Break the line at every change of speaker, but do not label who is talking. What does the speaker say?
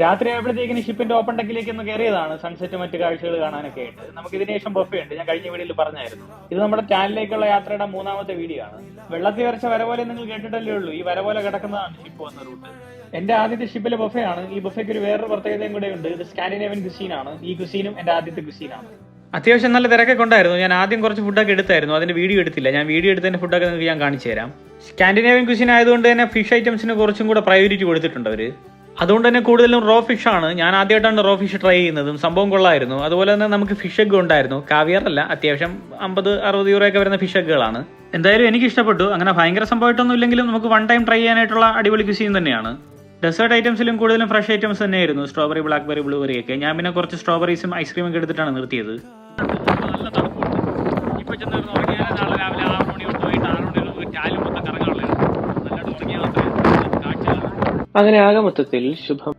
രാത്രി ആയപ്പോഴത്തേക്കിന് ഷിപ്പിന്റെ ഓപ്പൺ ഡെക്കിലേക്ക് ഒന്ന് കയറിയതാണ് സൺസെറ്റ് മറ്റു കാഴ്ചകൾ കാണാനൊക്കെ ആയിട്ട്. നമുക്ക് ഇതിന് ശേഷം ബൊഫേ ഉണ്ട്, ഞാൻ കഴിഞ്ഞ വീഡിയോയിൽ പറഞ്ഞായിരുന്നു. ഇത് നമ്മുടെ ചാനലിലേക്കുള്ള യാത്രയുടെ 3ാമത്തെ വീഡിയോ ആണ്. വെള്ളത്തിൽ വരച്ച വര പോലെ നിങ്ങൾ കേട്ടിട്ടല്ലേ ഉള്ളൂ, ഈ വര പോലെ കിടക്കുന്നതാണ് ഷിപ്പ് വന്ന റൂട്ട്. എന്റെ ആദ്യത്തെ ഷിപ്പിലെ ബൊഫേ ആണ്. ഈ ബൊഫയ്ക്ക് ഒരു വേറൊരു പ്രത്യേകതയും കൂടെ ഉണ്ട്. ഇത് സ്കാൻഡിനേവിയൻ ക്വിസീൻ ആണ്. ഈ ക്വിസീനും എന്റെ ആദ്യത്തെ ക്വിസീനാണ്. അത്യാവശ്യം നല്ല തിരക്കൊക്കെ ഉണ്ടായിരുന്നു. ഞാൻ ആദ്യം കുറച്ച് ഫുഡൊക്കെ എടുത്തായിരുന്നു, അതിന്റെ വീഡിയോ എടുത്തില്ല. ഞാൻ വീഡിയോ എടുത്തതിന്റെ ഫുഡൊക്കെ നിങ്ങൾക്ക് ഞാൻ കാണിച്ചു തരാം. സ്കാൻഡിനേവിയൻ ക്വിസീൻ ആയതുകൊണ്ട് തന്നെ ഫിഷ് ഐറ്റംസിന് കുറച്ചും കൂടെ പ്രയോറിറ്റി കൊടുത്തിട്ടുണ്ട് അവര്. അതുകൊണ്ട് തന്നെ കൂടുതലും റോ ഫിഷ് ആണ്. ഞാൻ ആദ്യമായിട്ടാണ് റോ ഫിഷ് ട്രൈ ചെയ്യുന്നതും. സംഭവം കൊള്ളായിരുന്നു. അതുപോലെ തന്നെ നമുക്ക് ഫിഷ് എഗ് ഉണ്ടായിരുന്നു. കാവിയർ അല്ല, അത്യാവശ്യം 50-60 യൂറോ ഒക്കെ വരുന്ന ഫിഷ് എഗ്ഗുകളാണ്. എന്തായാലും എനിക്ക് ഇഷ്ടപ്പെട്ടു. അങ്ങനെ ഭയങ്കര സംഭവമായിട്ടൊന്നും ഇല്ലെങ്കിലും നമുക്ക് വൺ ടൈം ട്രൈ ചെയ്യാനായിട്ടുള്ള അടിപൊളി ക്വിസീൻ തന്നെയാണ്. ഡെസേർട്ട് ഐറ്റംസിലും കൂടുതലും ഫ്രഷ് ഐറ്റംസ് തന്നെയായിരുന്നു. സ്ട്രോബെറി, ബ്ലാക്ക്ബെറി, ബ്ലൂബെറി ഒക്കെ. ഞാൻ പിന്നെ കുറച്ച് സ്ട്രോബെറീസും ഐസ്ക്രീമും ഒക്കെ എടുത്തിട്ടാണ് നിർത്തിയത്. നല്ല തണുപ്പുണ്ട്. ഇപ്പൊ ചെന്ന് ഉറങ്ങിയാൽ നാളെ രാവിലെ 6 മണി തൊട്ട് വൈകിട്ട് 6 മണി വരെ ചാലും മൊത്തം കറങ്ങാനുള്ളതാണ്. നല്ലതായിട്ട് ഉറങ്ങിയാൽ മാത്രമേ കാഴ്ച.
അങ്ങനെ ആകെ മൊത്തത്തിൽ ശുഭം